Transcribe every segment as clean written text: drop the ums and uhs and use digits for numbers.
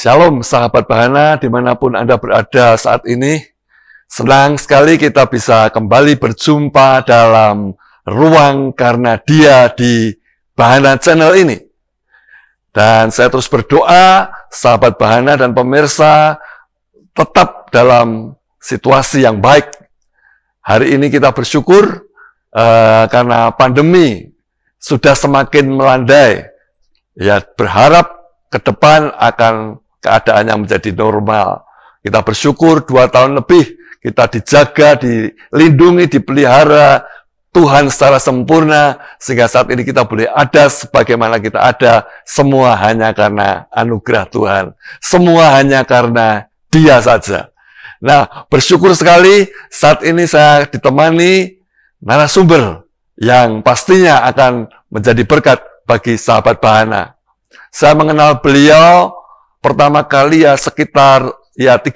Shalom sahabat Bahana dimanapun Anda berada saat ini. Senang sekali kita bisa kembali berjumpa dalam ruang karena dia di Bahana Channel ini. Dan saya terus berdoa sahabat Bahana dan pemirsa tetap dalam situasi yang baik. Hari ini kita bersyukur karena pandemi sudah semakin melandai. Ya, berharap ke depan akan keadaannya menjadi normal. Kita bersyukur 2 tahun lebih kita dijaga, dilindungi, dipelihara Tuhan secara sempurna, sehingga saat ini kita boleh ada sebagaimana kita ada, semua hanya karena anugerah Tuhan. Semua hanya karena Dia saja. Nah, bersyukur sekali saat ini saya ditemani narasumber yang pastinya akan menjadi berkat bagi sahabat Bahana. Saya mengenal beliau pertama kali sekitar 13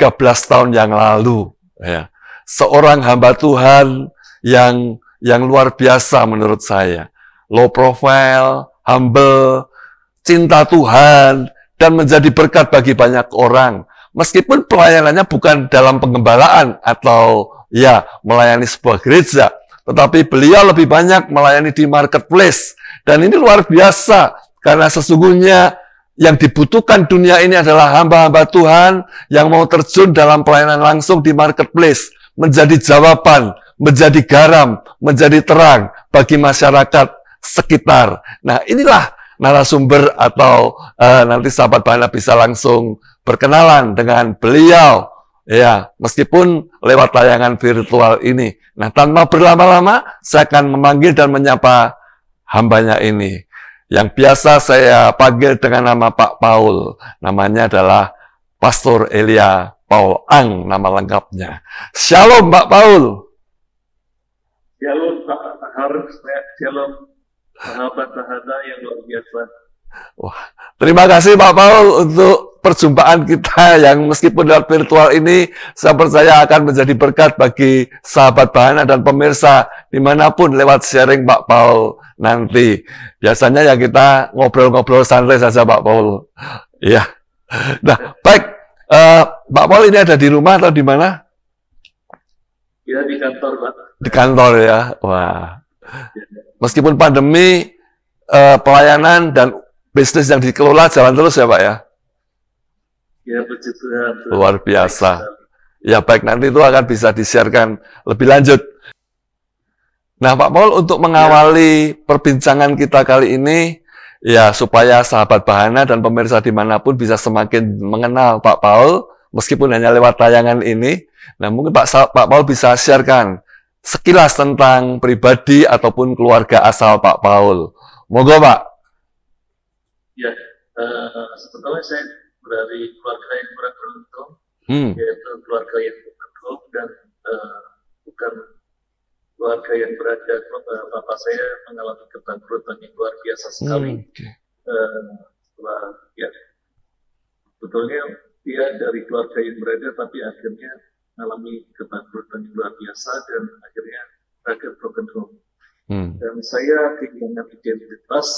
tahun yang lalu. Ya. Seorang hamba Tuhan yang luar biasa menurut saya. Low profile, humble, cinta Tuhan, dan menjadi berkat bagi banyak orang. Meskipun pelayanannya bukan dalam pengembalaan atau melayani sebuah gereja, tetapi beliau lebih banyak melayani di marketplace. Dan ini luar biasa, karena sesungguhnya yang dibutuhkan dunia ini adalah hamba-hamba Tuhan yang mau terjun dalam pelayanan langsung di marketplace, menjadi jawaban, menjadi garam, menjadi terang bagi masyarakat sekitar. Nah, inilah narasumber atau nanti sahabat Bahana bisa langsung berkenalan dengan beliau, ya, meskipun lewat tayangan virtual ini. Nah, tanpa berlama-lama, saya akan memanggil dan menyapa hambanya ini, yang biasa saya panggil dengan nama Pak Paul. Namanya adalah Pastor Elia Paul Ang, nama lengkapnya. Shalom, Pak Paul. Shalom, Pak Harus. Shalom, sahabat Bahana yang luar biasa. Wah, terima kasih Pak Paul untuk perjumpaan kita yang meskipun lewat virtual ini, saya percaya akan menjadi berkat bagi sahabat Bahana dan pemirsa dimanapun lewat sharing Pak Paul nanti. Biasanya ya kita ngobrol-ngobrol santai saja Pak Paul. Iya. Nah, baik. Pak Paul ini ada di rumah atau di mana? Ya, di kantor, Pak. Di kantor ya. Wah. Meskipun pandemi, pelayanan dan bisnis yang dikelola jalan terus ya Pak ya? Ya, puji Tuhan. Luar biasa. Ya baik, nanti itu akan bisa di-share-kan lebih lanjut. Nah Pak Paul, untuk mengawali perbincangan kita kali ini, ya supaya sahabat Bahana dan pemirsa dimanapun bisa semakin mengenal Pak Paul, meskipun hanya lewat tayangan ini, nah mungkin Pak Paul bisa share-kan sekilas tentang pribadi ataupun keluarga asal Pak Paul. Monggo Pak. Ya, sebetulnya saya dari keluarga yang kurang beruntung, yaitu keluarga yang beruntung dan bukan keluarga yang berada. Bapak saya mengalami kebangkrutan yang luar biasa sekali. Sebetulnya dia dari keluarga yang berada, tapi akhirnya mengalami kebangkrutan yang luar biasa dan akhirnya berakhir broken home. Dan saya kehilangan identitas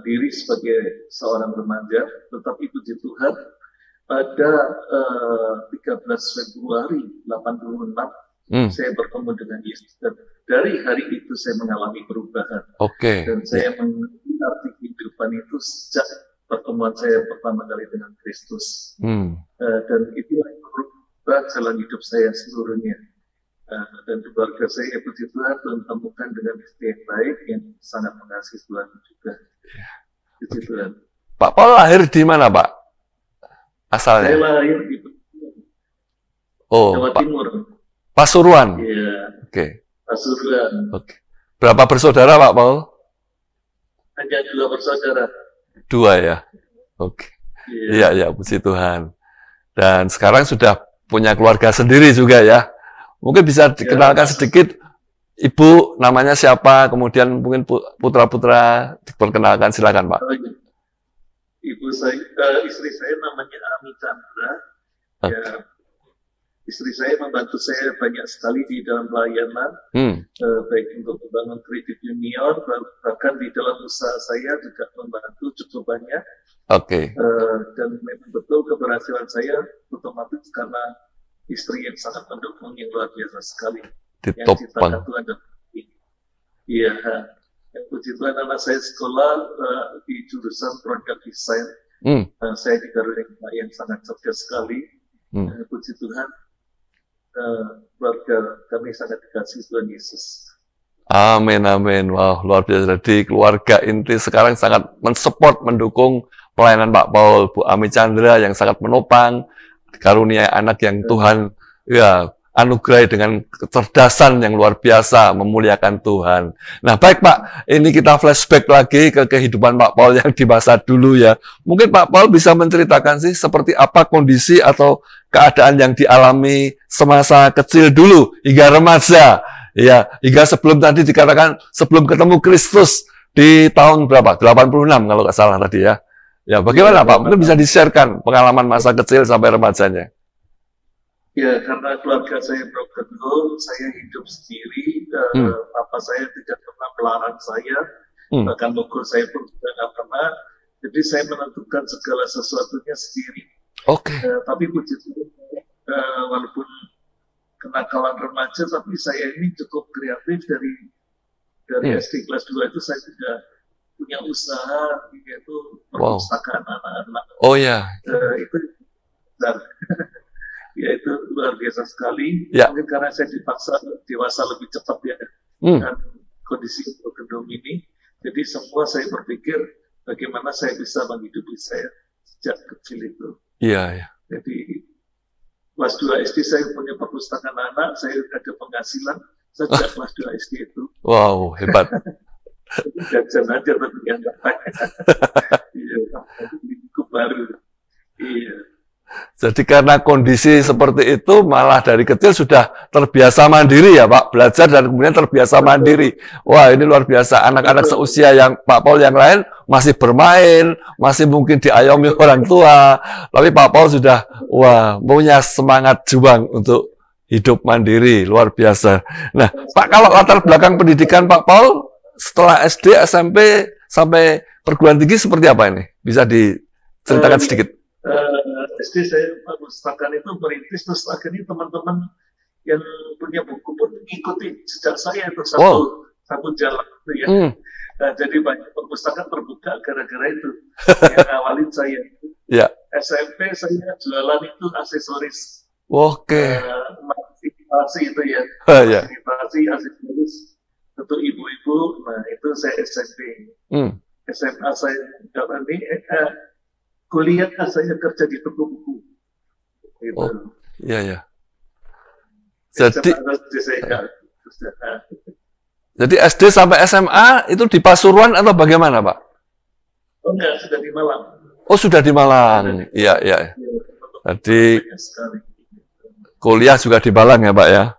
diri sebagai seorang remaja, tetapi puji Tuhan pada 13 Februari 86 saya bertemu dengan Yesus, dan dari hari itu saya mengalami perubahan. Dan saya mengerti arti kehidupan itu sejak pertemuan saya pertama kali dengan Kristus. Dan itulah yang merubah jalan hidup saya seluruhnya. Dan keluarga saya, puji Tuhan, menemukan dengan istri yang baik yang sangat mengasihi Tuhan juga. Puji Tuhan. Pak Paul lahir di mana Pak? Asalnya? Saya lahir di Jawa Timur. Pasuruan? Iya. Pasuruan. Berapa bersaudara Pak Paul? Hanya 2 bersaudara. 2 ya? Iya, puji Tuhan. Dan sekarang sudah punya keluarga sendiri juga ya? Mungkin bisa dikenalkan sedikit, Ibu namanya siapa, kemudian mungkin putra-putra diperkenalkan, silakan Pak. Ibu saya, istri saya namanya Ami Chandra. Ya, istri saya membantu saya banyak sekali di dalam pelayanan, baik untuk membangun kredit union, bahkan di dalam usaha saya juga membantu cukup banyak. Dan memang betul keberhasilan saya otomatis karena istri yang sangat mendukung, yang luar biasa sekali. Yang ciptakan Tuhan dan iya, yang puji Tuhan anak saya sekolah di jurusan product design. Saya dikaruniai yang sangat cerdas sekali. Puji Tuhan, keluarga kami sangat dikasihi Tuhan Yesus. Amin, amin. Wah, luar biasa. Jadi keluarga inti sekarang sangat mensupport, mendukung pelayanan Pak Paul, Bu Ami Chandra yang sangat menopang, karunia anak yang Tuhan anugerahi dengan kecerdasan yang luar biasa, memuliakan Tuhan. Nah, baik Pak, ini kita flashback lagi ke kehidupan Pak Paul yang di masa dulu ya. Mungkin Pak Paul bisa menceritakan sih seperti apa kondisi atau keadaan yang dialami semasa kecil dulu hingga remaja. Ya, hingga sebelum tadi dikatakan sebelum ketemu Kristus di tahun berapa? 86 kalau nggak salah tadi ya. Ya, bagaimana Pak? Mungkin bisa di-sharekan pengalaman masa kecil sampai remajanya. Ya, karena keluarga saya broken home, saya hidup sendiri. Papa saya tidak pernah melarang saya, bahkan ukur saya pun juga nggak pernah. Jadi saya menentukan segala sesuatunya sendiri. Tapi puji Tuhan, walaupun kenakalan remaja, tapi saya ini cukup kreatif dari SD kelas 2 itu saya sudah punya usaha, yaitu perpustakaan anak-anak. Itu ya itu luar biasa sekali. Mungkin karena saya dipaksa dewasa lebih cepat ya dengan kondisi broken ini. Jadi semua saya berpikir bagaimana saya bisa menghidupi saya sejak kecil itu. Jadi kelas 2 SD saya punya perpustakaan anak, saya ada penghasilan sejak kelas 2 SD itu. Wow, hebat. Jajan aja tapi yang nggak banyak. Buku baru. Jadi karena kondisi seperti itu malah dari kecil sudah terbiasa mandiri ya Pak, belajar dan kemudian terbiasa mandiri. Wah, ini luar biasa. Anak-anak seusia yang Pak Paul yang lain masih bermain, masih mungkin diayomi orang tua, tapi Pak Paul sudah punya semangat juang untuk hidup mandiri, luar biasa. Nah, Pak, kalau latar belakang pendidikan Pak Paul setelah SD, SMP sampai perguruan tinggi seperti apa ini? Bisa diceritakan sedikit? SD saya perpustakaan itu merintis, terus akhirnya teman-teman yang punya buku pun mengikuti jejak saya itu satu jalan itu ya. Jadi banyak perpustakaan terbuka gara-gara itu yang awalin saya. SMP saya jualan itu aksesoris. Masih itu ya. Masih aksesoris untuk ibu-ibu. Nah itu saya SMP. SMA saya ini kuliah saya kerja di toko buku. Gitu. Jadi SD sampai SMA itu di Pasuruan atau bagaimana, Pak? Enggak, sudah di Malang. Sudah di Malang. Iya. Jadi kuliah juga di Malang ya, Pak ya?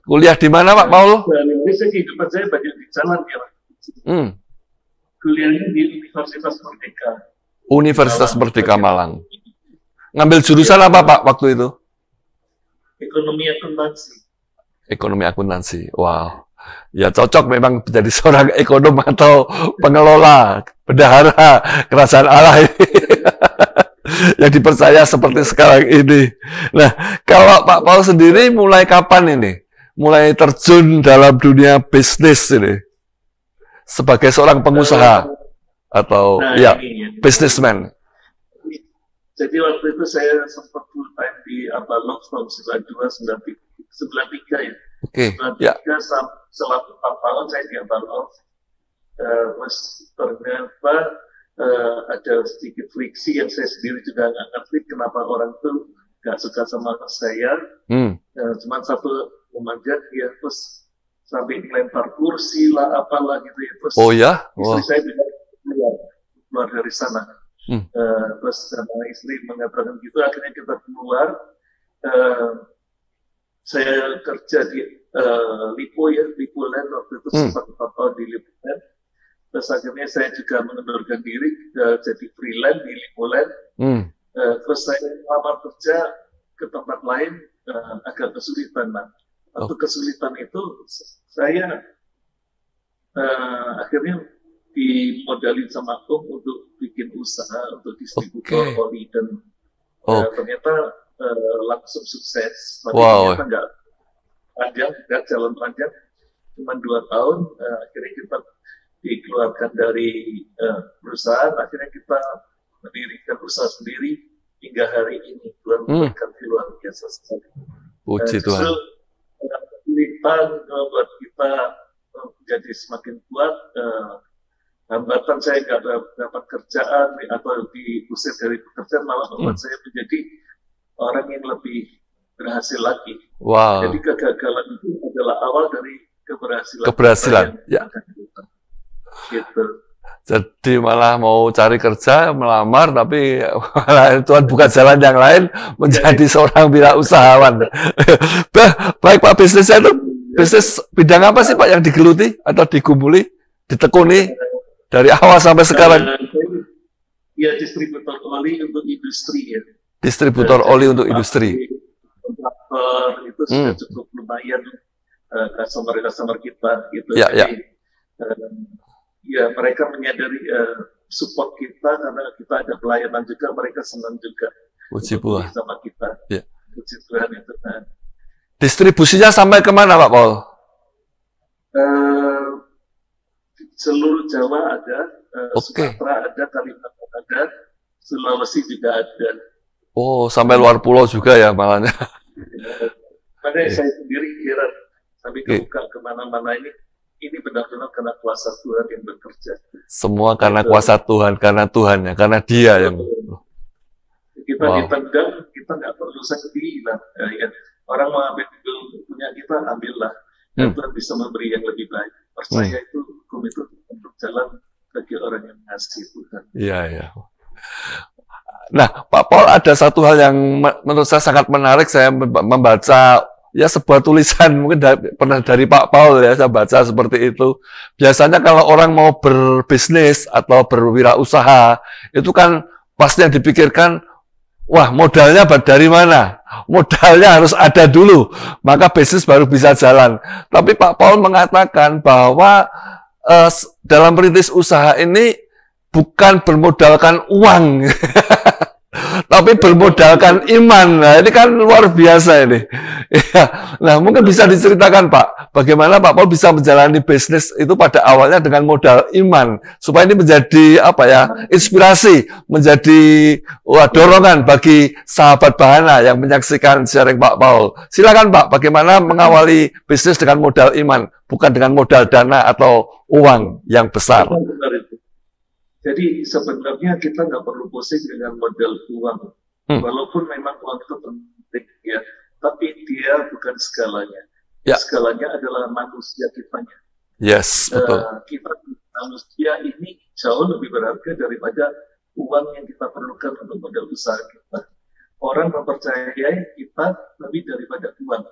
Kuliah di mana, Pak Paul? Kehidupan saya banyak di jalan ya, Pak. Kuliahnya di Universitas Merdeka. Universitas Merdeka Malang. Ngambil jurusan apa Pak waktu itu? Ekonomi akuntansi. Ekonomi akuntansi. Wow. Ya cocok memang menjadi seorang ekonom atau pengelola, bendahara kerajaan Allah ini. Yang dipercaya seperti sekarang ini. Nah, kalau Pak Paul sendiri mulai kapan ini? Mulai terjun dalam dunia bisnis ini? Sebagai seorang pengusaha atau businessman. Jadi waktu itu saya sempat full time di Abalog tahun 92, 93 ya. 93 selama 4 tahun saya di Abalog. Terus ternyata ada sedikit friksi yang saya sendiri juga nggak ngerti kenapa orang tuh nggak suka sama saya. Cuma satu memanjat ya, terus sampai dilempar kursi lah, apalah gitu ya. Terus istri saya bilang, keluar dari sana. Terus karena istri mengatakan gitu, akhirnya kita keluar. Saya kerja di Lipo ya, Lipo Land waktu itu sempat 4 tahun di Lipo Land. Terus akhirnya saya juga mengundurkan diri jadi freelance di Lipo Land. Terus saya melamar kerja ke tempat lain agak kesulitan. Nah, waktu kesulitan itu saya akhirnya dimodalin sama Om untuk bikin usaha untuk distributor oli dan ternyata langsung sukses. Tapi ternyata nggak panjang, nggak jalan panjang, cuma 2 tahun. Akhirnya kita dikeluarkan dari perusahaan, akhirnya kita mendirikan usaha sendiri hingga hari ini. Tuhan memberkati luar biasa sekali. Puji Tuhan. Kesulitan buat kita menjadi semakin kuat. Hambatan saya nggak dapat kerjaan atau diusir dari pekerjaan malah membuat saya menjadi orang yang lebih berhasil lagi. Wow. Jadi kegagalan itu adalah awal dari keberhasilan. Keberhasilan, ya. Gitu. Jadi malah mau cari kerja, melamar, tapi malah Tuhan buka jalan yang lain menjadi seorang wirausahawan. Baik Pak, bisnisnya itu bisnis bidang apa sih Pak yang digeluti atau digumuli, ditekuni dari awal sampai sekarang? Ya, distributor oli untuk industri ya. Distributor oli untuk industri. Itu sudah cukup lumayan customer kita gitu. Ya, jadi, ya mereka menyadari support kita karena kita ada pelayanan juga, mereka senang juga. Puji Tuhan sama kita. Ya. Puji Tuhan itu. Distribusinya sampai kemana Pak Paul? Seluruh Jawa ada, Sumatera ada, Kalimantan ada, Sulawesi juga ada. Oh, sampai luar pulau juga ya malahnya. Makanya saya sendiri heran sampai kebuka kemana-mana ini benar-benar karena kuasa Tuhan yang bekerja. Semua karena kuasa Tuhan, karena Tuhan ya, karena Dia yang. Kita ditendang, kita nggak perlu sedih lah. Ya. Orang mau ambil punya kita, ambillah. Dan Tuhan bisa memberi yang lebih baik. Percaya itu hukum itu untuk jalan bagi orang yang mengasihi Tuhan. Iya, iya. Nah, Pak Paul, ada satu hal yang menurut saya sangat menarik. Saya membaca ya sebuah tulisan mungkin pernah dari Pak Paul ya, saya baca seperti itu. Biasanya kalau orang mau berbisnis atau berwirausaha, itu kan pasti yang dipikirkan, wah modalnya dari mana? Modalnya harus ada dulu, maka bisnis baru bisa jalan. Tapi Pak Paul mengatakan bahwa dalam merintis usaha ini bukan bermodalkan uang, tapi bermodalkan iman. Nah, ini kan luar biasa ini. Nah, mungkin bisa diceritakan Pak, bagaimana Pak Paul bisa menjalani bisnis itu pada awalnya dengan modal iman, supaya ini menjadi apa ya, inspirasi, menjadi dorongan bagi sahabat Bahana yang menyaksikan sharing Pak Paul. Silakan Pak, bagaimana mengawali bisnis dengan modal iman, bukan dengan modal dana atau uang yang besar. Jadi sebenarnya kita nggak perlu pusing dengan modal uang, walaupun memang uang itu penting ya, tapi dia bukan segalanya. Ya. Segalanya adalah manusia kitanya. Yes, betul. Kita manusia ini jauh lebih berharga daripada uang yang kita perlukan untuk modal usaha kita. Orang mempercayai kita lebih daripada uang.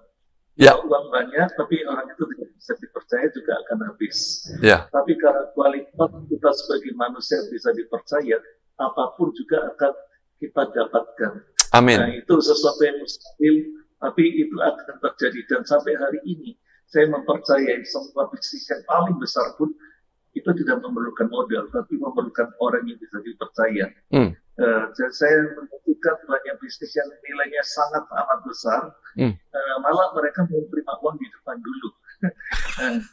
Ya. Uang banyak, tapi orang itu tidak bisa dipercaya juga akan habis. Ya. Tapi karena kualitas kita sebagai manusia bisa dipercaya, apapun juga akan kita dapatkan. Amin. Nah, itu sesuatu yang mustahil, tapi itu akan terjadi. Dan sampai hari ini, saya mempercayai semua bisnis yang paling besar pun itu tidak memerlukan modal, tapi memerlukan orang yang bisa dipercaya. Dan saya menentukan banyak bisnis yang nilainya sangat amat besar, malah mereka menerima uang di depan dulu.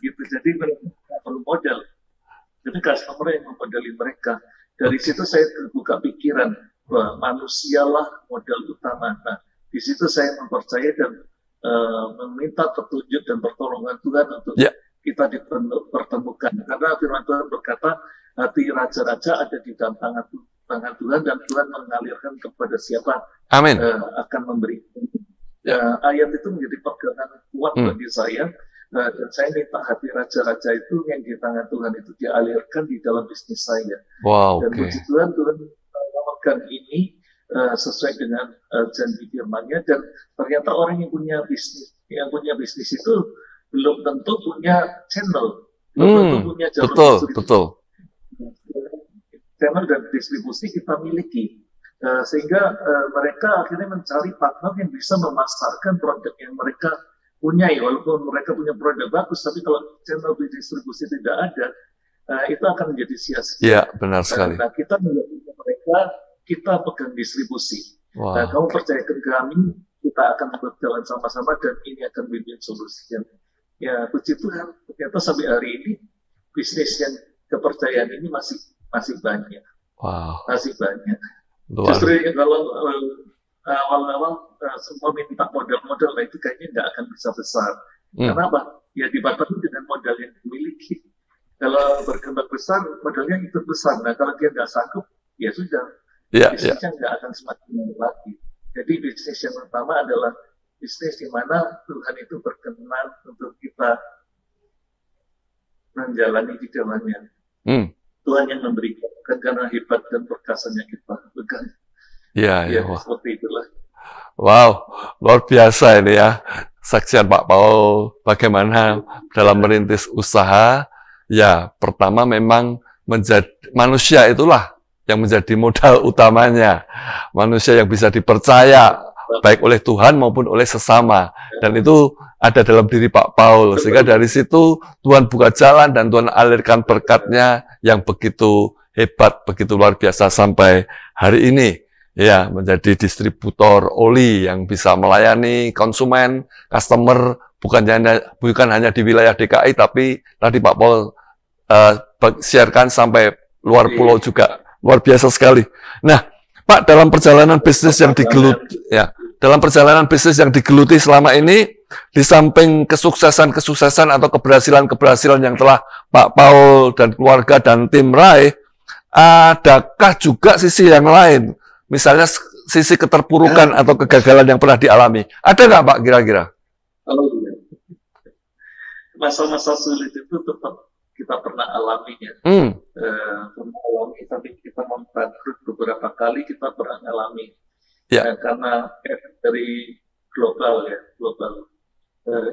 Gitu. Jadi mereka tidak perlu modal. Jadi customer yang memodali mereka. Dari situ saya terbuka pikiran bahwa manusialah modal utama. Nah, di situ saya mempercayai dan meminta petunjuk dan pertolongan Tuhan untuk kita dipertemukan. Karena firman Tuhan berkata, hati raja-raja ada di dalam tangan Tuhan, dan Tuhan mengalirkan kepada siapa akan memberi. Ayat itu menjadi pegangan kuat bagi saya, dan saya minta hati raja-raja itu yang di tangan Tuhan itu dialirkan di dalam bisnis saya. Wow, dan puji Tuhan memegang ini sesuai dengan janji firman-Nya, dan ternyata orang yang punya bisnis itu belum tentu punya channel, belum tentu punya jalur distribusi. Betul. Channel dan distribusi kita miliki, Sehingga mereka akhirnya mencari partner yang bisa memasarkan produk yang mereka punya, walaupun mereka punya produk bagus, tapi kalau channel distribusi tidak ada, itu akan menjadi sia-sia. Iya, benar sekali. Nah, kita melihat mereka, kita pegang distribusi. Wow. Nah, kamu percayakan ke kami, kita akan berjalan sama-sama dan ini akan win-win solution. Ya, puji Tuhan, ternyata sampai hari ini bisnis yang kepercayaan ini masih banyak. Wow. Masih banyak. Luar. Justru kalau awal-awal semua minta modal-modal, itu kayaknya nggak akan bisa besar. Kenapa? Ya dibatasi dengan modal yang dimiliki. Kalau berkembang besar, modalnya itu besar. Nah, kalau dia nggak sanggup, ya sudah. Bisnisnya nggak akan semakin banyak lagi. Jadi bisnis yang pertama adalah bisnis di mana Tuhan itu berkenan untuk kita menjalani di dalamnya. Tuhan yang memberikan, karena hebat dan perkasanya kita pegang. Ya, seperti itulah. Wow, luar biasa ini ya. Saksian Pak Paul bagaimana dalam merintis usaha. Ya, pertama memang menjadi manusia itulah yang menjadi modal utamanya. Manusia yang bisa dipercaya baik oleh Tuhan maupun oleh sesama. Dan itu ada dalam diri Pak Paul. Sehingga dari situ Tuhan buka jalan dan Tuhan alirkan berkat-Nya yang begitu hebat, begitu luar biasa sampai hari ini. Ya, menjadi distributor oli yang bisa melayani konsumen, customer, bukan hanya di wilayah DKI, tapi tadi Pak Paul siarkan sampai luar pulau juga. Luar biasa sekali. Nah, Pak, dalam perjalanan bisnis yang digeluti selama ini, di samping kesuksesan atau keberhasilan yang telah Pak Paul dan keluarga dan tim raih, adakah juga sisi yang lain? Misalnya sisi keterpurukan atau kegagalan yang pernah dialami. Ada nggak, Pak, kira-kira? Masa-masa sulit itu tetap kita pernah alami ya. Pernah alami, tapi kita membangkrut beberapa kali, kita pernah alami. Karena efek dari global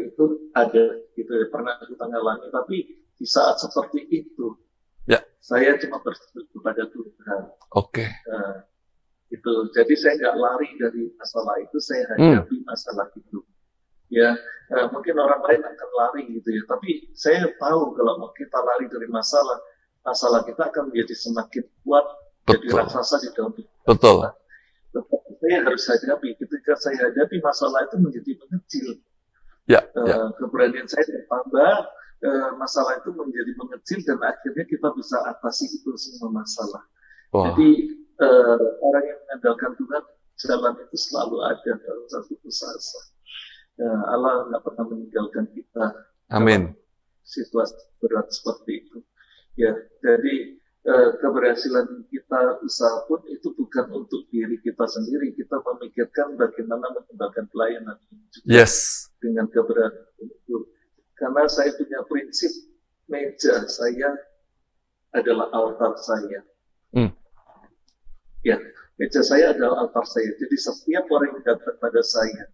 itu ada, gitu ya, pernah kita alami. Tapi di saat seperti itu, saya cuma bersyukur kepada Tuhan. Gitu. Jadi saya nggak lari dari masalah itu, saya hadapi masalah itu. Ya, mungkin orang lain akan lari gitu ya, tapi saya tahu kalau kita lari dari masalah kita akan menjadi semakin kuat, jadi raksasa di dalam hidup. Tetapi saya harus hadapi. Ketika saya hadapi masalah itu menjadi mengecil. Keberanian saya bertambah, masalah itu menjadi mengecil dan akhirnya kita bisa atasi itu semua masalah. Jadi orang yang mengandalkan Tuhan, jalan itu selalu ada dalam satu usaha. Allah nggak pernah meninggalkan kita. Amin. Situasi berat seperti itu. Ya, jadi keberhasilan kita usaha pun itu bukan untuk diri kita sendiri. Kita memikirkan bagaimana mengembangkan pelayanan juga dengan keberhasilan itu. Karena saya punya prinsip, meja saya adalah altar saya. Ya, meja saya adalah altar saya. Jadi setiap orang yang datang pada saya,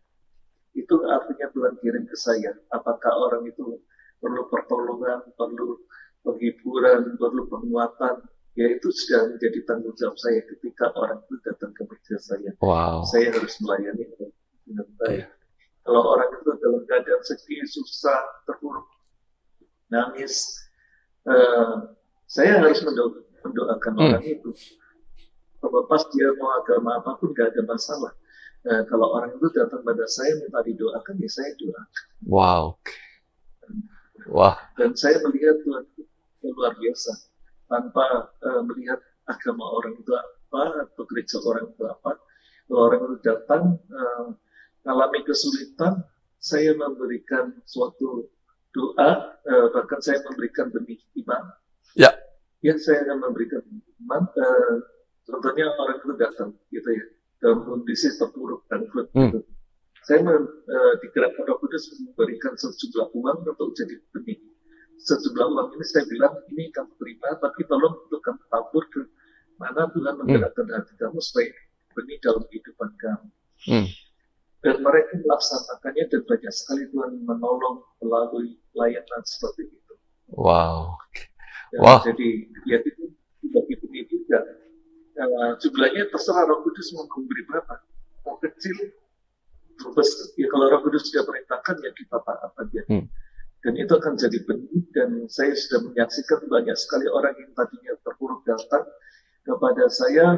itu artinya Tuhan kirim ke saya. Apakah orang itu perlu pertolongan, perlu penghiburan, perlu penguatan, ya itu sudah menjadi tanggung jawab saya ketika orang itu datang ke meja saya. Saya harus melayani dengan baik. Kalau orang itu dalam keadaan sedih, susah, terpuruk, nangis, saya harus mendoakan orang itu. Terlepas dia mau agama apapun, gak ada masalah. Kalau orang itu datang pada saya minta didoakan, ya saya doakan. Dan saya melihat Tuhan itu luar biasa. Tanpa melihat agama orang itu apa, atau gereja orang itu apa. Kalau orang itu datang, mengalami kesulitan, saya memberikan suatu doa, bahkan saya memberikan benih iman. Ya, saya akan memberikan benih iman. Contohnya orang itu datang, gitu ya, dalam kondisi terpuruk dan gitu. Saya digerakkan Roh Kudus memberikan sejumlah uang untuk jadi benih. Sejumlah uang ini saya bilang, ini kamu terima, tapi tolong untuk kamu tabur ke mana Tuhan menggerakkan hati kamu supaya benih dalam kehidupan kamu. Dan mereka melaksanakannya, dan banyak sekali Tuhan menolong melalui layanan seperti itu. Jadi ya itu bagi benih juga. jumlahnya terserah Roh Kudus mau memberi berapa. Mau kecil, terus ya kalau Roh Kudus sudah perintahkan ya kita taat aja. Dan itu akan jadi benih, dan saya sudah menyaksikan banyak sekali orang yang tadinya terpuruk datang kepada saya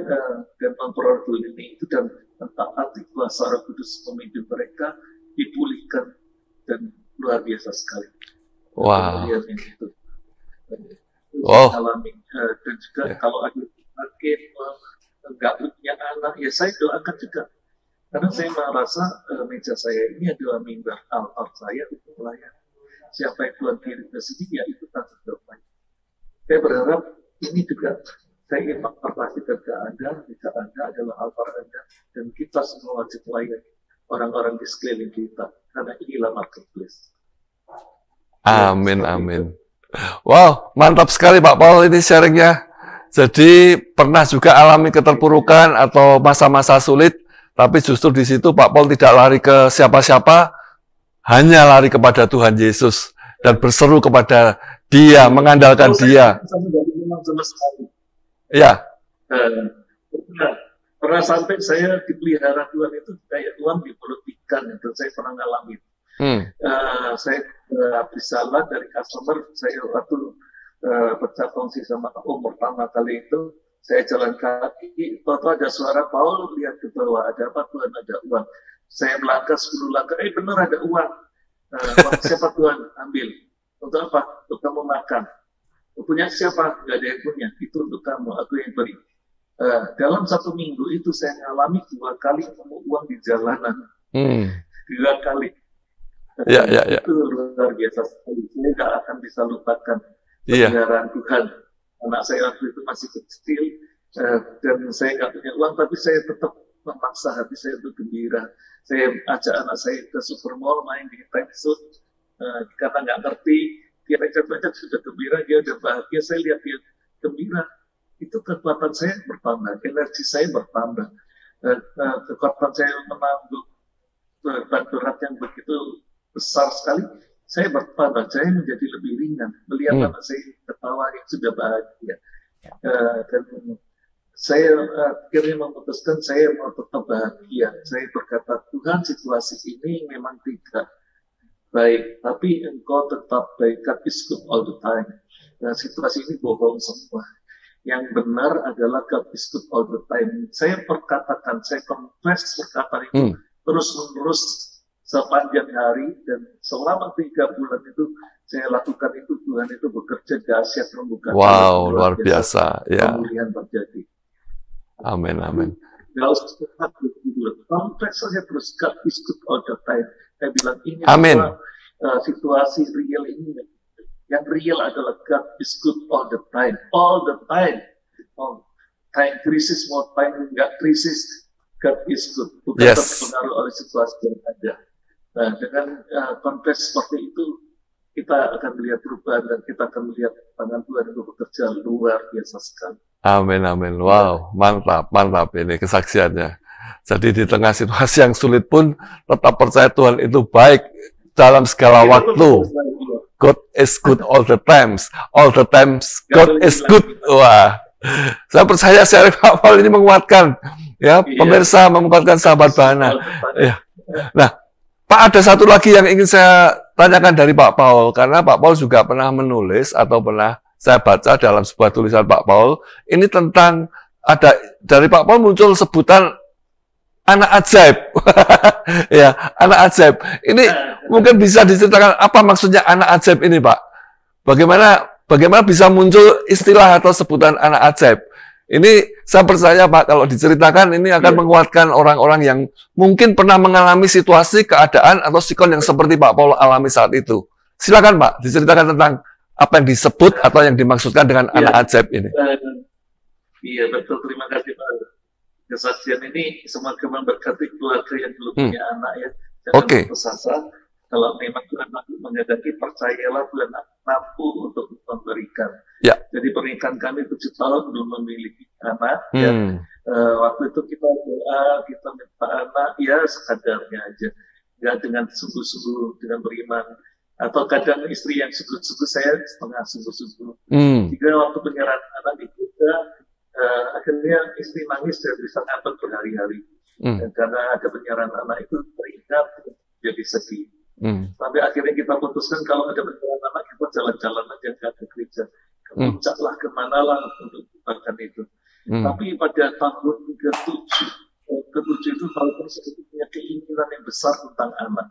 dan memperoleh ini itu, dan mentaati kuasa Roh Kudus memimpin mereka, dipulihkan, dan luar biasa sekali. Wow. Itu. Alami. Dan juga kalau ada sakit, nggak punya anak, ya saya doakan juga. Karena saya merasa meja saya ini adalah mimbar altar saya untuk melayani. Siapa yang Tuhan kirim ke sini, ya itu tanggung jawab. Saya berharap ini juga saya ingin memperhatikan ke Anda, jika Anda adalah altar Anda, dan kita semua wajib melayani orang-orang di sekeliling kita, karena inilah marketplace. Amin, amin. Wow, mantap sekali Pak Paul ini sharingnya. Jadi pernah juga alami keterpurukan atau masa-masa sulit, tapi justru di situ Pak Paul tidak lari ke siapa-siapa, hanya lari kepada Tuhan Yesus dan berseru kepada Dia, mengandalkan Dia. Ya. Pernah sampai saya dipelihara Tuhan itu kayak Tuhan dipolitikan, itu saya pernah ngalamin. Saya habis salah dari customer, saya waktu bercakongsi sama Om pertama kali itu, saya jalan kaki, waktu ada suara Paul, lihat ke bawah, ada apa Tuhan, ada uang. Saya melangkah 10 langkah, benar ada uang. Siapa Tuhan? Ambil. Untuk apa? Untuk kamu makan. Punya siapa? Gak ada yang punya. Itu untuk kamu, aku yang beri. Dalam 1 minggu itu saya mengalami 2 kali ketemu uang di jalanan. 2 kali. Ya. Itu luar biasa sekali. Saya gak akan bisa lupakan pemeliharaan Tuhan. Anak saya waktu itu masih kecil, dan saya gak punya uang, tapi saya tetap memaksa hati saya untuk gembira. Saya ajak anak saya ke supermall main di Texas, karena nggak ngerti, dia baca-baca sudah gembira, dia udah bahagia, saya lihat dia gembira. Itu kekuatan saya bertambah, energi saya bertambah, kekuatan saya menanggung berat yang begitu besar sekali, saya bertambah, saya menjadi lebih ringan, melihat anak saya ketawa yang sudah bahagia. Dan saya akhirnya memutuskan saya mau tetap bahagia. Saya berkata, Tuhan situasi ini memang tidak baik, tapi Engkau tetap baik. God is good all the time. Nah, situasi ini bohong semua. Yang benar adalah God is good all the time. Saya perkatakan, saya confess perkataan itu terus-menerus sepanjang hari, dan selama 3 bulan itu saya lakukan itu. Tuhan itu bekerja dahsyat, membuka wow, luar biasa. Ya. Pemulihan terjadi. Amin, amin. Kalau setelah konteks saja terus God is good all the time. Saya bilang ini situasi real ini. Yang real adalah God is good all the time. All the time. Time krisis mau time nggak krisis, God is good. Bukan terpengaruh oleh situasi yang ada. Nah, dengan konteks seperti itu, kita akan melihat perubahan, dan kita akan melihat tangan Tuhan itu bekerja luar biasa sekali. Amin, amin. Wow, mantap ini kesaksiannya. Jadi di tengah situasi yang sulit pun tetap percaya Tuhan itu baik dalam segala waktu. God is good all the times. All the times God is good. Wah, saya percaya sharing Pak Paul ini menguatkan. Ya, pemirsa, menguatkan sahabat Bahana. Ya. Nah, Pak, ada satu lagi yang ingin saya tanyakan dari Pak Paul, karena Pak Paul juga pernah menulis atau pernah saya baca dalam sebuah tulisan Pak Paul, ini tentang ada dari Pak Paul muncul sebutan anak ajaib. Ya, anak ajaib. Ini mungkin bisa diceritakan apa maksudnya anak ajaib ini, Pak? Bagaimana bisa muncul istilah atau sebutan anak ajaib? Ini saya percaya, Pak, kalau diceritakan ini akan menguatkan orang-orang yang mungkin pernah mengalami situasi, keadaan, atau sikon yang seperti Pak Paul alami saat itu. Silakan, Pak, diceritakan tentang apa yang disebut atau yang dimaksudkan dengan anak ajaib ini. Iya, betul. Terima kasih, Pak. Kesaksian ini semoga memberkati keluarga yang belum punya anak, ya. Jangan putus asa. Kalau memang Tuhan menghendaki, percayalah Tuhan mampu untuk memberikan. Ya. Jadi pernikahan kami 7 tahun belum memiliki anak. Ya. Waktu itu kita doa, kita minta anak, ya sekadarnya aja. Ya, dengan sungguh-sungguh, dengan beriman. Atau kadang istri yang sungguh-sungguh, saya setengah sungguh-sungguh. Jika waktu penyerahan anak di kita, Akhirnya istri nangis dan bisa ngapet berhari-hari. Dan karena ada penyerahan anak itu teringat jadi sedih. Sampai akhirnya kita putuskan kalau ada penyerahan anak kita jalan-jalan aja ke gereja. Puncaklah kemana lah untuk bahkan itu. Tapi pada tahun ke-7 itu walaupun saya punya keinginan yang besar tentang anak.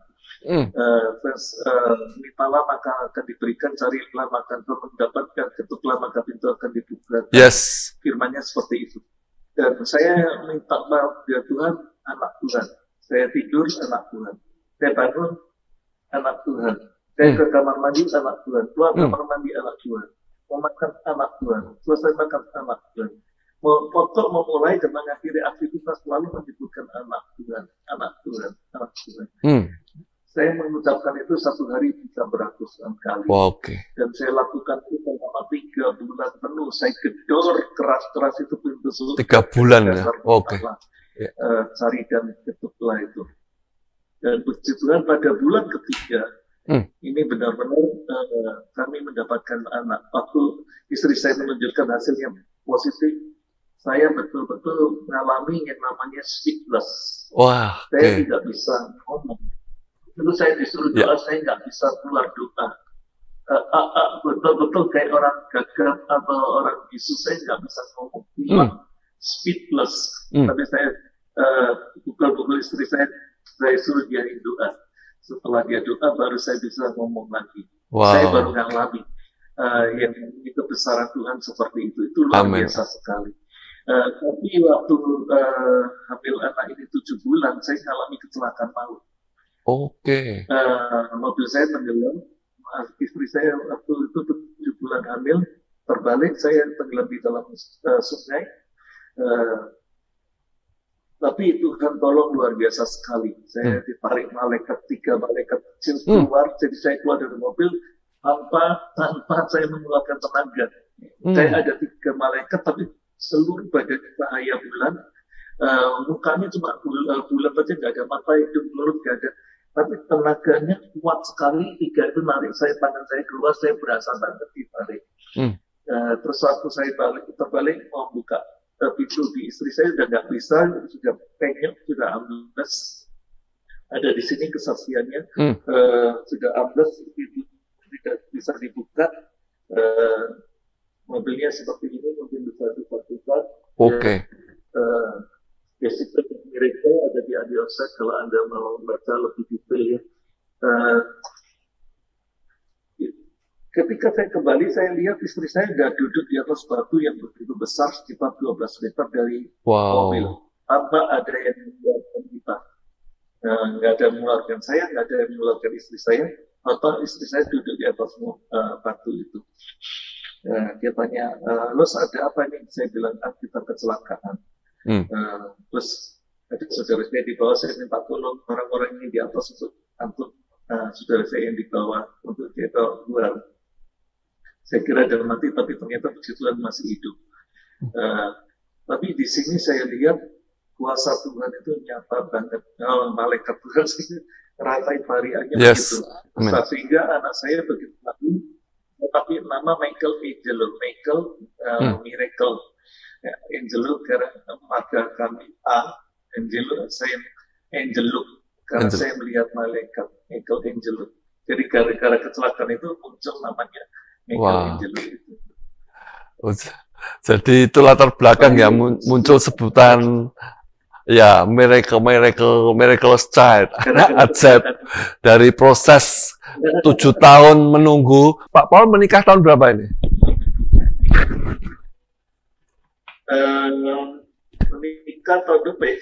Mintalah maka akan diberikan, carilah maka akan mendapatkan, ketuklah maka pintu akan dibuka. Yes. Firman-Nya seperti itu. Dan saya minta maaf ya Tuhan, anak Tuhan. Saya tidur, anak Tuhan. Saya bangun, anak Tuhan. Saya ke kamar mandi, anak Tuhan. Keluar kamar mandi, anak Tuhan. Mau makan, anak Tuhan. Selesai makan, anak Tuhan. Pokok memulai dan mengakhiri aktivitas selalu menyebutkan anak Tuhan, anak Tuhan, anak Tuhan. Saya mengucapkan itu satu hari bisa beratus kali. Wow, okay. Dan saya lakukan itu selama 3 bulan penuh. Saya gedor keras-keras itu pintu surga. 3 bulan ya? Oke. Cari dan ketuklah itu. Dan puji Tuhan pada bulan ketiga, ini benar-benar kami mendapatkan anak. Waktu istri saya menunjukkan hasilnya positif, saya betul-betul mengalami yang namanya speechless. Wah, saya tidak bisa ngomong. Dulu saya disuruh doa, saya nggak bisa keluar doa. Betul-betul kayak orang gagap atau orang bisu, saya nggak bisa ngomong. Speechless. Tapi saya pukul-pukul istri saya suruh dia doa. Setelah dia doa, baru saya bisa ngomong lagi. Wow. Saya baru ngalami yang kebesaran Tuhan seperti itu. Itu luar biasa sekali. Tapi waktu hamil anak ini 7 bulan, saya mengalami kecelakaan maut. Oke. Mobil saya tenggelam, istri saya waktu itu 7 bulan hamil, terbalik, saya tenggelam di dalam sungai. Tapi Tuhan tolong luar biasa sekali. Saya ditarik malaikat, 3 malaikat kecil keluar, jadi saya keluar dari mobil tanpa saya mengeluarkan tenaga. Saya ada 3 malaikat, tapi seluruh badan cahaya bulan, mukanya cuma bulan saja, nggak ada mata, hidung, mulut nggak ada. Tapi tenaganya kuat sekali, 3 itu narik tangan saya keluar, saya berasa banget ditarik. Terus waktu saya terbalik mau buka pintu di istri saya udah nggak bisa, sudah penyok, sudah ambles. Ada di sini kesaksiannya, sudah ambles, tidak bisa dibuka. Mobilnya seperti ini, mungkin bisa dibuka. Oke. Basic mereka ada di Adiosa kalau Anda mau baca lebih detail ya. Ketika saya kembali, saya lihat istri saya sudah duduk di atas batu yang begitu besar, sekitar 12 meter dari mobil. Tanpa ada yang mengeluarkan kita. Nggak ada yang mengeluarkan saya, nggak ada yang mengeluarkan istri saya. Atau istri saya duduk di atas batu itu. Dia tanya, Los ada apa nih? Saya bilang, kita kecelakaan. Terus ada saudara saya di bawah, saya minta tolong orang-orang ini di atas untuk angkut saudara saya yang di bawah untuk dia keluar. Saya kira dalam mati, tapi ternyata puji Tuhan masih hidup. Tapi di sini saya lihat kuasa Tuhan itu nyata banget. Malaikat Tuhan sih rasain variannya begitu. Sehingga anak saya begitu mati, tapi nama Michael Angelo, Miracle. Angelo karena marga kami Angelo, saya Angelo karena saya melihat malaikat Michael Angelo. Jadi gara-gara kecelakaan itu muncul namanya Michael Angelo itu. Jadi itu latar belakang ya, muncul sebutan ya miraculous child, anak ajaib dari proses 7 tahun menunggu. Pak Paul menikah tahun berapa ini? Menikah tahun depan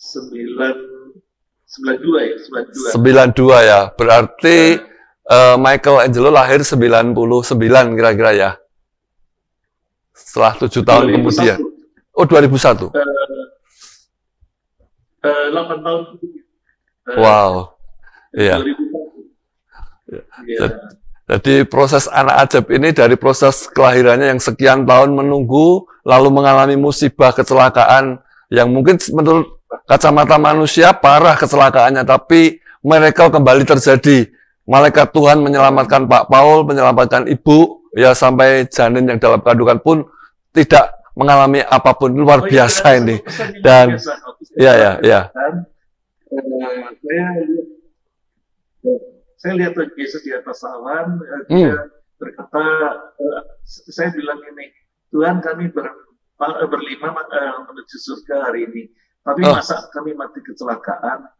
92 ya, 92 ya, berarti Michael Angelo lahir 99 kira-kira ya, setelah 7 tahun 2001. Kemudian. Oh 2001. 8 tahun. Wow. Iya. 2001. Jadi proses anak ajaib ini dari proses kelahirannya yang sekian tahun menunggu, lalu mengalami musibah kecelakaan yang mungkin menurut kacamata manusia parah kecelakaannya, tapi miracle kembali terjadi. Malaikat Tuhan menyelamatkan Pak Paul, menyelamatkan Ibu, ya sampai janin yang dalam kandungan pun tidak mengalami apapun, luar biasa ini. Dan ya. Saya lihat Yesus di atas awan, dia berkata, saya bilang ini, Tuhan kami berlima menuju surga hari ini, tapi masa kami mati kecelakaan,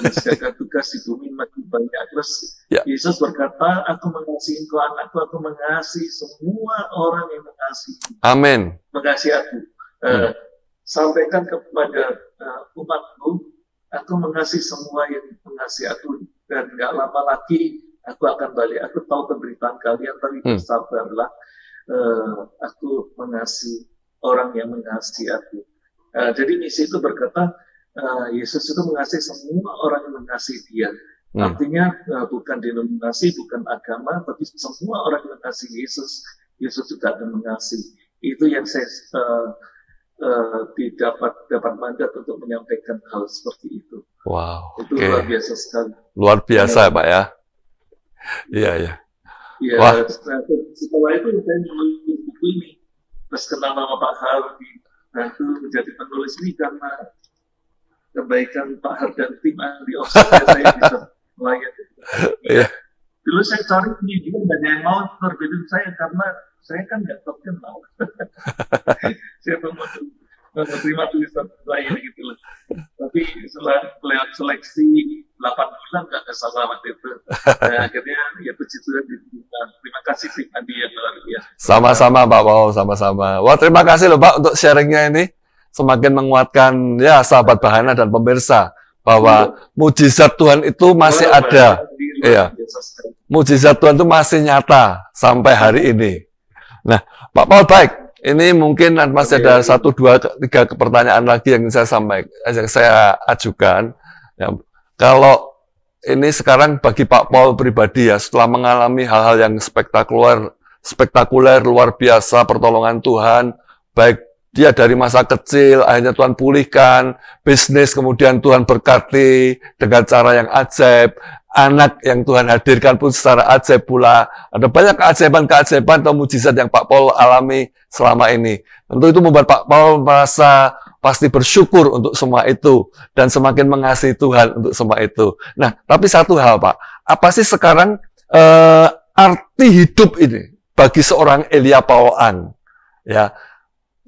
sedangkan tugas di bumi makin banyak. Terus Yesus berkata, aku mengasihi engkau anakku, aku mengasihi semua orang yang mengasihi. Amin. Mengasihi aku. Sampaikan kepada umatku, aku mengasihi semua yang mengasihi aku, dan nggak lama lagi aku akan balik. Aku tahu penderitaan kalian, tapi bersabarlah. Aku mengasihi orang yang mengasihi aku. Jadi misi itu berkata, Yesus itu mengasihi semua orang yang mengasihi dia. Artinya bukan denominasi, bukan agama, tapi semua orang yang mengasihi Yesus, Yesus juga akan mengasihi. Itu yang saya dapat mandat untuk menyampaikan hal seperti itu. Wow. Itu luar biasa sekali. Luar biasa ya Pak ya. Iya. Ya, setelah itu saya menulis buku ini. Terus kenal nama Pak Har dibantu menjadi penulis ini karena kebaikan Pak Har dan tim ahli Oxford, saya bisa melayani. Dulu saya cari media dan yang mau terbitin saya karena saya kan nggak terkenal. Saya mau menerima tulisan saya gitu loh. Tapi setelah lewat seleksi 8 bulan nggak ada salah waktu itu. Akhirnya ya puji Tuhan diterima. Terima kasih Tim Andi yang luar biasa. Sama-sama Pak Paul, sama-sama. Wah, terima kasih loh Pak untuk sharingnya ini. Semakin menguatkan ya sahabat Bahana dan pemirsa bahwa mujizat Tuhan itu masih ada. Iya. Mujizat Tuhan itu masih nyata sampai hari ini. Nah, Pak Paul baik. Ini mungkin masih ada 1, 2, 3 pertanyaan lagi yang saya sampaikan, yang saya ajukan. Ya, kalau ini sekarang bagi Pak Paul pribadi ya, setelah mengalami hal-hal yang spektakuler, luar biasa, pertolongan Tuhan, baik dia dari masa kecil, akhirnya Tuhan pulihkan, bisnis kemudian Tuhan berkati dengan cara yang ajaib, anak yang Tuhan hadirkan pun secara ajaib pula. Ada banyak keajaiban atau mujizat yang Pak Paul alami selama ini. Tentu itu membuat Pak Paul merasa pasti bersyukur untuk semua itu dan semakin mengasihi Tuhan untuk semua itu. Nah, tapi satu hal Pak, apa sih sekarang arti hidup ini bagi seorang Elia Pauloan? Ya,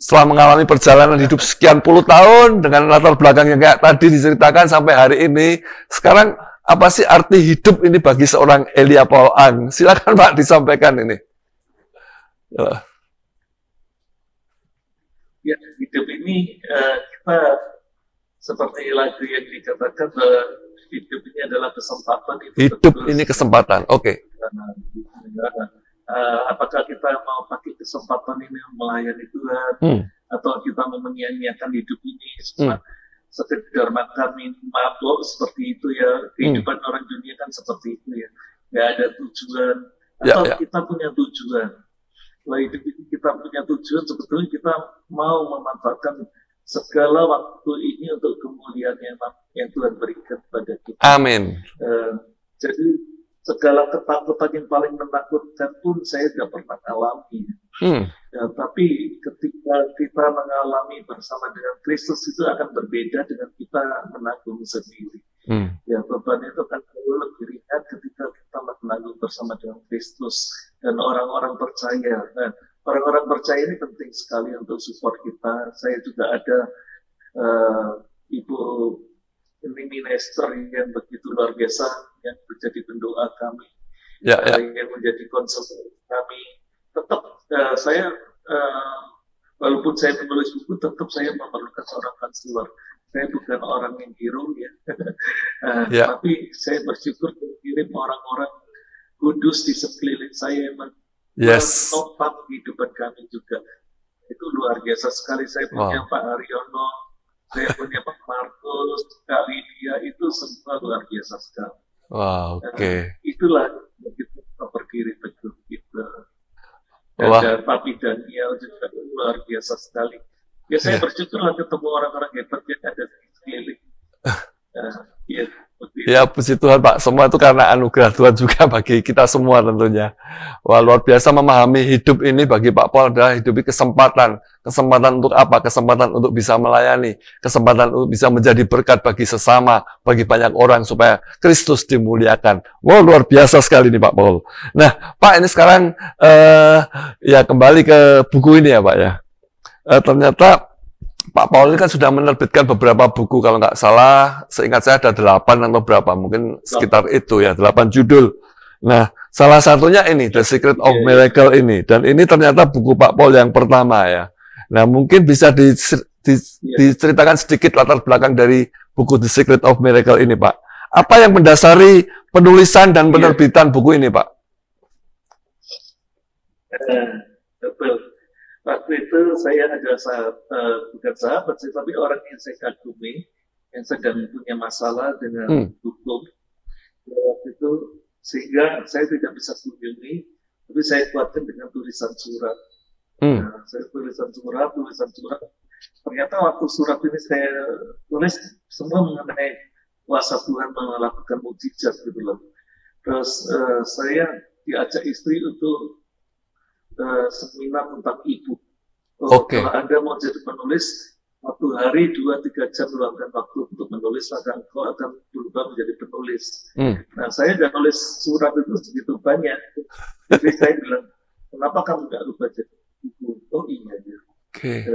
setelah mengalami perjalanan hidup sekian puluh tahun dengan latar belakang yang kayak tadi diceritakan sampai hari ini, sekarang apa sih arti hidup ini bagi seorang Elia Pauloan? Silakan Pak disampaikan ini. Ya, hidup ini kita seperti lagu yang dikatakan hidup ini adalah kesempatan. Hidup ini kesempatan, oke. Apakah kita mau pakai kesempatan ini melayani Tuhan, atau kita mau menyia-nyiakan hidup ini sekedar makan, minum, mabok seperti itu ya. Kehidupan orang dunia kan seperti itu ya, nggak ada tujuan. Atau kita punya tujuan. Kalau hidup ini kita punya tujuan, sebetulnya kita mau memanfaatkan segala waktu ini untuk kemuliaan yang Tuhan berikan kepada kita. Amin. Jadi segala ketakutan yang paling menakutkan pun saya tidak pernah alami. Tapi ketika kita mengalami bersama dengan Kristus itu akan berbeda dengan kita menanggung sendiri. Ya, beban itu akan lebih ringan ketika kita menanggung bersama dengan Kristus dan orang-orang percaya. Nah, orang-orang percaya ini penting sekali untuk support kita. Saya juga ada Ibu minister yang begitu luar biasa yang menjadi pendoa kami, yang menjadi konselor kami. Tetap saya walaupun saya menulis buku, tetap saya memerlukan seorang konselor. Saya bukan orang yang hero ya, tapi saya bersyukur mengirim orang-orang kudus di sekeliling saya yang menopang kehidupan kami juga. Itu luar biasa sekali. Saya punya Pak Haryono, saya punya Pak Markus, Kak Lydia, itu semua luar biasa sekali. Itulah begitu terkirim betul gitu. Dan Papi Daniel juga luar biasa sekali. Ya, saya bersyukur ketemu orang-orang hebat yang ada di sekeliling. Ya, puji Tuhan Pak, semua itu karena anugerah Tuhan juga bagi kita semua tentunya. Wah, luar biasa memahami hidup ini bagi Pak Paul adalah hidup kesempatan. Kesempatan untuk apa? Kesempatan untuk bisa melayani, kesempatan untuk bisa menjadi berkat bagi sesama, bagi banyak orang supaya Kristus dimuliakan. Wah, luar biasa sekali nih Pak Paul. Nah, Pak, ini sekarang ya kembali ke buku ini ya Pak ya. Ternyata Pak Paul ini kan sudah menerbitkan beberapa buku, kalau nggak salah, seingat saya ada 8 atau berapa, mungkin sekitar itu ya, 8 judul. Nah, salah satunya ini, The Secret of Miracle ini, dan ini ternyata buku Pak Paul yang pertama ya. Nah, mungkin bisa diceritakan sedikit latar belakang dari buku The Secret of Miracle ini, Pak. Apa yang mendasari penulisan dan penerbitan buku ini, Pak? Betul. Waktu itu saya ada bukan sahabat, tapi orang yang saya kagumi, yang sedang punya masalah dengan hukum. Waktu itu, sehingga saya tidak bisa kunjungi, tapi saya kuatkan dengan tulisan surat. Nah, saya tulisan surat. Ternyata waktu surat ini saya tulis semua mengenai kuasa Tuhan melakukan mukjizat gitu loh. Terus saya diajak istri untuk seminar tentang ibu. Kalau Anda mau jadi penulis, waktu hari 2-3 jam luangkan waktu untuk menulis, maka engkau akan berubah menjadi penulis. Nah, saya udah nulis surat itu segitu banyak. Jadi saya bilang, kenapa kamu nggak rubah jadi buku? Oh iya.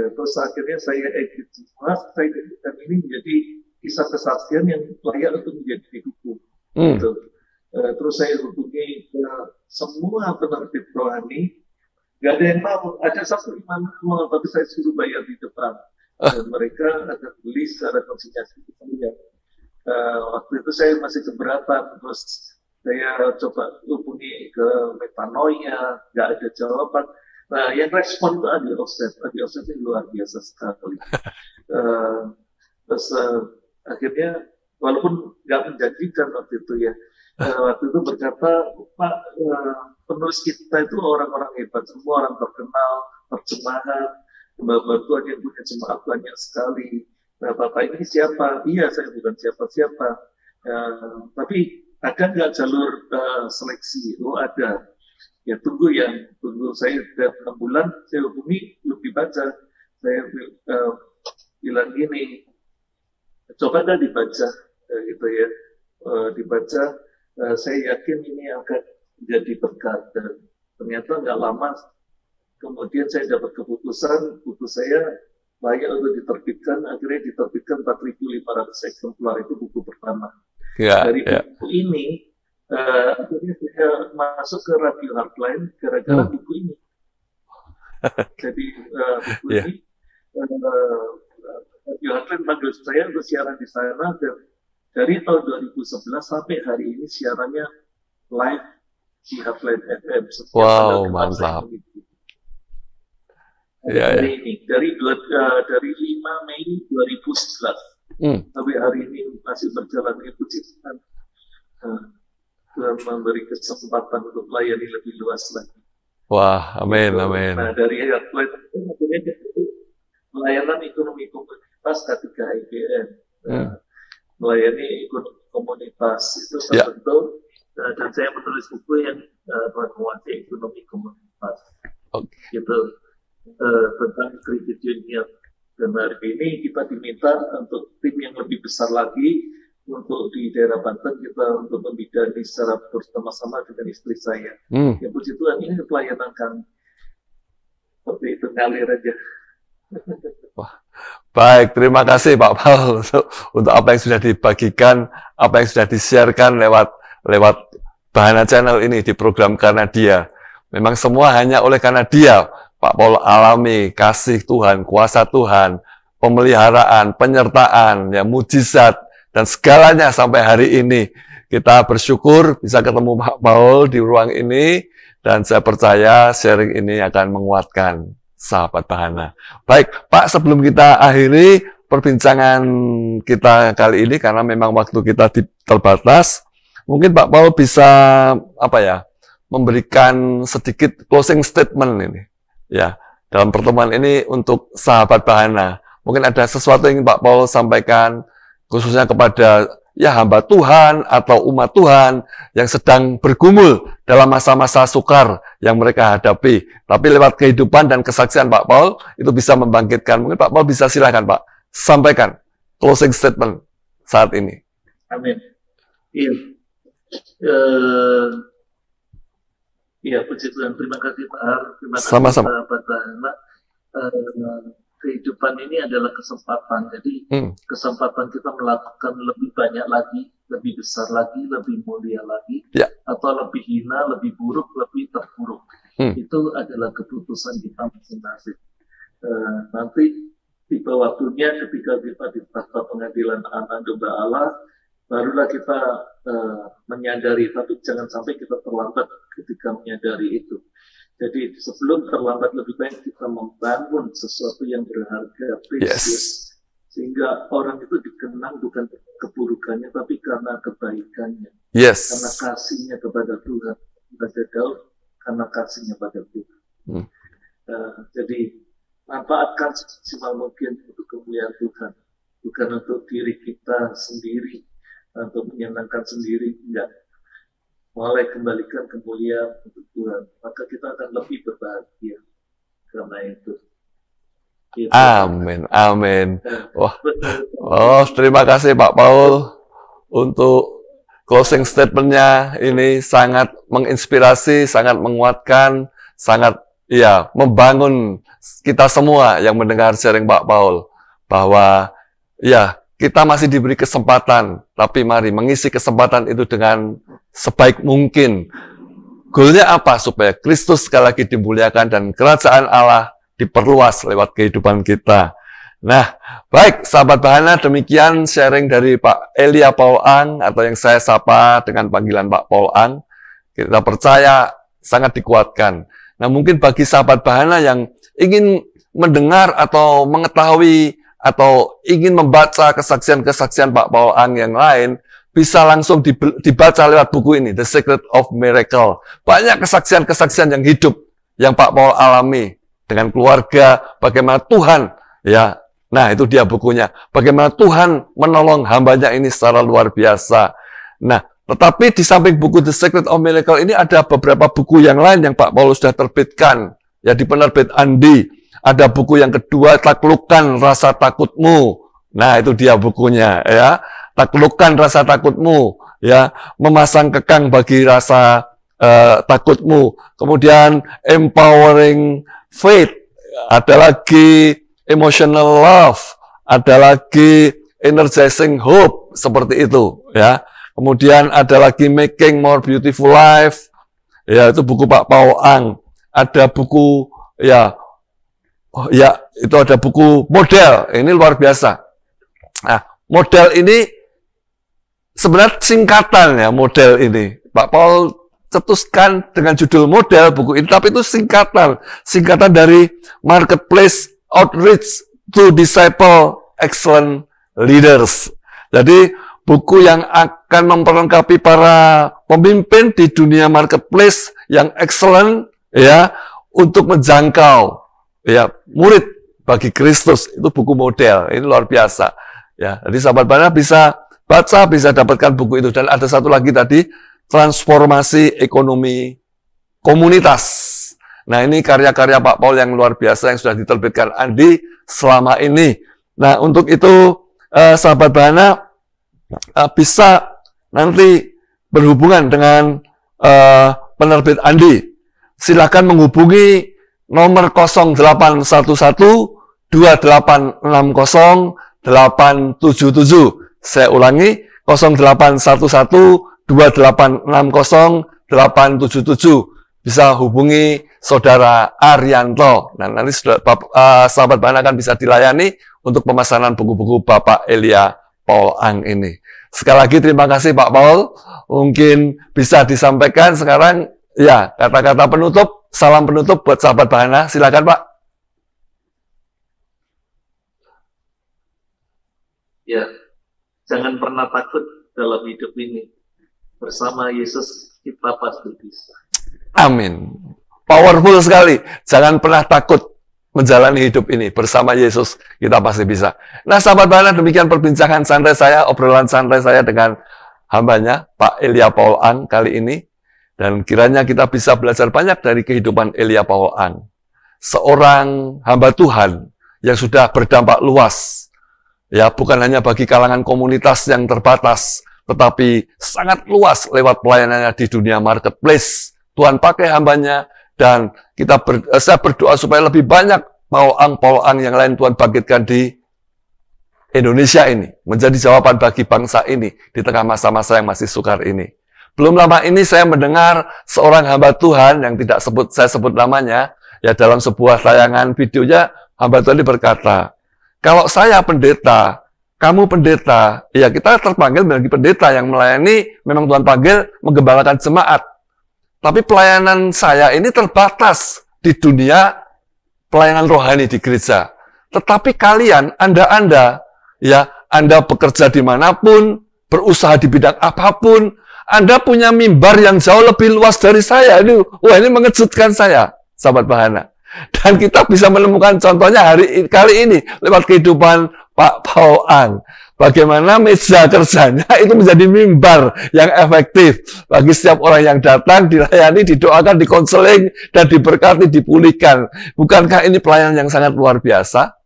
Terus akhirnya saya edit semua, saya editkan ini menjadi kisah kesaksian yang layak untuk menjadi buku. Gitu. Terus saya hubungi semua penerbit rohani. Gak ada yang mau, ada satu imam mau, tapi saya suruh bayar di depan. Dan mereka akan beli secara konsinyasi. Waktu itu saya masih keberatan, terus saya coba hubungi ke Metanoia, gak ada jawaban. Nah, yang respon itu Adi Offset ini luar biasa sekali. Terus akhirnya, walaupun gak menjanjikan waktu itu ya, waktu itu berkata, Pak, penulis kita itu orang-orang hebat, semua orang terkenal, terjemahan, hamba Tuhan yang punya jemaat banyak sekali. Nah, Bapak ini siapa? Iya, saya bukan siapa-siapa. Tapi ada nggak jalur seleksi? Oh, ada. Ya, tunggu saya sudah 6 bulan, saya hubungi, belum dibaca. Saya bilang gini, coba nggak dibaca, gitu ya. Dibaca, saya yakin ini akan jadi berkat. Dan ternyata nggak lama kemudian saya dapat keputusan buku saya layak untuk diterbitkan. Akhirnya diterbitkan 4.500 eksemplar, itu buku pertama. Dari buku ini akhirnya saya masuk ke Radio Heartline gara-gara buku ini. Jadi buku ini Radio Heartline panggil saya untuk siaran di sana, dan dari tahun 2011 sampai hari ini siarannya live di Heartline FM. Wow, mantap. Dari 5 Mei 2011 sampai hari ini masih berjalan. Puji Tuhan, Tuhan memberi kesempatan untuk melayani lebih luas lagi. Wah, amin, amin. Nah, dari Heartline pelayanan ekonomi komunitas K3IBN, melayani ekonomi komunitas itu tertentu. Dan saya menulis buku yang menguasai ekonomi komunitas, gitu, tentang kredit union. Dan hari ini kita diminta untuk tim yang lebih besar lagi untuk di daerah Banten, kita untuk membidani secara bersama-sama dengan istri saya. Ya puji Tuhan, ini pelayanan kami. Seperti itu, ngalir aja. Wah, baik, terima kasih Pak Paul untuk apa yang sudah dibagikan, apa yang sudah di-sharekan lewat Bahana Channel ini di program Karena Dia. Memang semua hanya oleh karena Dia Pak Paul alami kasih Tuhan, kuasa Tuhan, pemeliharaan, penyertaan, ya mujizat, dan segalanya sampai hari ini. Kita bersyukur bisa ketemu Pak Paul di ruang ini, dan saya percaya sharing ini akan menguatkan sahabat Bahana. Baik, Pak, sebelum kita akhiri perbincangan kita kali ini, karena memang waktu kita terbatas, mungkin Pak Paul bisa memberikan sedikit closing statement ini, ya, dalam pertemuan ini untuk sahabat Bahana. Mungkin ada sesuatu yang Pak Paul sampaikan khususnya kepada ya hamba Tuhan atau umat Tuhan yang sedang bergumul dalam masa-masa sukar yang mereka hadapi. Tapi lewat kehidupan dan kesaksian Pak Paul, itu bisa membangkitkan. Mungkin Pak Paul bisa silakan Pak, sampaikan closing statement saat ini. Amin. Iya. Iya, puji Tuhan. Terima kasih Pak Har. Terima kasih Sama-sama. Pak Dahana. Kehidupan ini adalah kesempatan. Jadi kesempatan kita melakukan lebih banyak lagi, lebih besar lagi, lebih mulia lagi, atau lebih hina, lebih buruk, lebih terpuruk. Itu adalah keputusan kita masing-masing. Nanti tiba waktunya ketika kita di tahta pengadilan anak domba Allah, barulah kita menyadari. Tapi jangan sampai kita terlambat ketika menyadari itu. Jadi sebelum terlambat lebih baik kita membangun sesuatu yang berharga, precious, sehingga orang itu dikenang bukan keburukannya, tapi karena kebaikannya, karena kasihnya kepada Tuhan. Kepada Daud, karena kasihnya pada Tuhan. Jadi manfaatkan semaksimal mungkin untuk kemuliaan Tuhan, bukan untuk diri kita sendiri, untuk menyenangkan sendiri, enggak. Mulai kembalikan kemuliaan untuk Tuhan, maka kita akan lebih berbahagia karena itu. Gitu. Amin, amin. Wah, terima kasih Pak Paul untuk closing statement-nya. Ini sangat menginspirasi, sangat menguatkan, sangat membangun kita semua yang mendengar sharing Pak Paul bahwa kita masih diberi kesempatan, tapi mari mengisi kesempatan itu dengan sebaik mungkin. Goalnya apa? Supaya Kristus sekali lagi dimuliakan dan kerajaan Allah diperluas lewat kehidupan kita. Nah, baik sahabat Bahana, demikian sharing dari Pak Elia Paul Ang, atau yang saya sapa dengan panggilan Pak Paul Ang. Kita percaya sangat dikuatkan. Nah, mungkin bagi sahabat Bahana yang ingin mendengar atau mengetahui atau ingin membaca kesaksian-kesaksian Pak Paul Ang yang lain, bisa langsung dibaca lewat buku ini, The Secret of Miracle. Banyak kesaksian-kesaksian yang hidup yang Pak Paul alami dengan keluarga, bagaimana Tuhan, nah itu dia bukunya, bagaimana Tuhan menolong hambanya ini secara luar biasa. Nah, tetapi di samping buku The Secret of Miracle ini ada beberapa buku yang lain yang Pak Paul sudah terbitkan, di penerbit Andi. Ada buku yang kedua, Taklukkan Rasa Takutmu. Nah, itu dia bukunya, Taklukkan Rasa Takutmu, memasang kekang bagi rasa takutmu. Kemudian Empowering Faith, ada lagi Emotional Love, ada lagi Energizing Hope, seperti itu, Kemudian ada lagi Making More Beautiful Life, itu buku Pak Paul Ang. Ada buku, itu ada buku Model, ini luar biasa. Nah, Model ini sebenarnya singkatan Model ini. Pak Paul cetuskan dengan judul Model buku ini, tapi itu singkatan dari Marketplace Outreach to Disciple Excellent Leaders. Jadi buku yang akan memperlengkapi para pemimpin di dunia marketplace yang excellent, untuk menjangkau murid bagi Kristus. Itu buku Model, ini luar biasa. Jadi sahabat Bahana bisa baca, bisa dapatkan buku itu. Dan ada satu lagi tadi, Transformasi Ekonomi Komunitas. Nah, ini karya-karya Pak Paul yang luar biasa yang sudah diterbitkan Andi selama ini. Nah, untuk itu sahabat Bahana bisa nanti berhubungan dengan penerbit Andi. Silakan menghubungi nomor 0811 2860 877. Saya ulangi, 0811 2860 877. Bisa hubungi Saudara Arianto. Nah, nanti sahabat Bahana akan bisa dilayani untuk pemesanan buku-buku Bapak Elia Paul Ang ini. Sekali lagi terima kasih Pak Paul. Mungkin bisa disampaikan sekarang kata-kata penutup, salam penutup buat sahabat Bahana. Silakan Pak. Jangan pernah takut dalam hidup ini. Bersama Yesus kita pasti bisa. Amin. Powerful sekali. Jangan pernah takut. menjalani hidup ini bersama Yesus, kita pasti bisa. Nah, sahabat Bahana, demikian perbincangan santai saya, obrolan santai saya dengan hambanya, Pak Elia Paul Ang kali ini. Dan kiranya kita bisa belajar banyak dari kehidupan Elia Paul Ang. Seorang hamba Tuhan yang sudah berdampak luas. Ya, bukan hanya bagi kalangan komunitas yang terbatas, tetapi sangat luas lewat pelayanannya di dunia marketplace. Tuhan pakai hambanya, dan saya berdoa supaya lebih banyak Paul Ang yang lain Tuhan bangkitkan di Indonesia ini, menjadi jawaban bagi bangsa ini di tengah masa-masa yang masih sukar ini. Belum lama ini saya mendengar seorang hamba Tuhan yang tidak saya sebut namanya, ya dalam sebuah tayangan videonya, hamba Tuhan ini berkata, kalau saya pendeta, kamu pendeta, ya kita terpanggil menjadi pendeta yang melayani, memang Tuhan panggil menggembalakan jemaat. Tapi pelayanan saya ini terbatas di dunia pelayanan rohani di gereja. Tetapi kalian, Anda bekerja dimanapun, berusaha di bidang apapun, Anda punya mimbar yang jauh lebih luas dari saya. Ini mengejutkan saya, sahabat Bahana. Dan kita bisa menemukan contohnya kali ini lewat kehidupan Pak Paul Ang. Bagaimana meja kerjanya itu menjadi mimbar yang efektif bagi setiap orang yang datang, dilayani, didoakan, dikonseling, dan diberkati, dipulihkan. Bukankah ini pelayanan yang sangat luar biasa?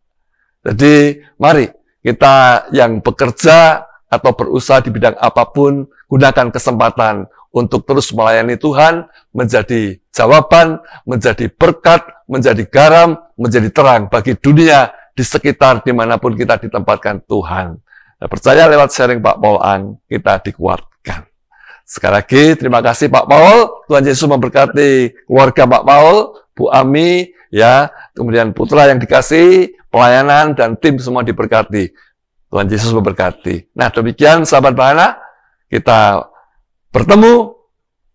Jadi, mari kita yang bekerja atau berusaha di bidang apapun, gunakan kesempatan untuk terus melayani Tuhan, menjadi jawaban, menjadi berkat, menjadi garam, menjadi terang bagi dunia di sekitar dimanapun kita ditempatkan Tuhan. Saya percaya lewat sharing Pak Paul Ang, kita dikuatkan. Sekali lagi, terima kasih Pak Paul. Tuhan Yesus memberkati keluarga Pak Paul, Bu Ami, ya, kemudian putra yang dikasih, pelayanan, dan tim semua diberkati. Tuhan Yesus memberkati. Nah, demikian sahabat Bahana, kita bertemu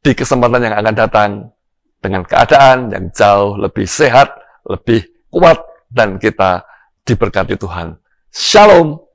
di kesempatan yang akan datang dengan keadaan yang jauh lebih sehat, lebih kuat, dan kita diberkati Tuhan. Shalom.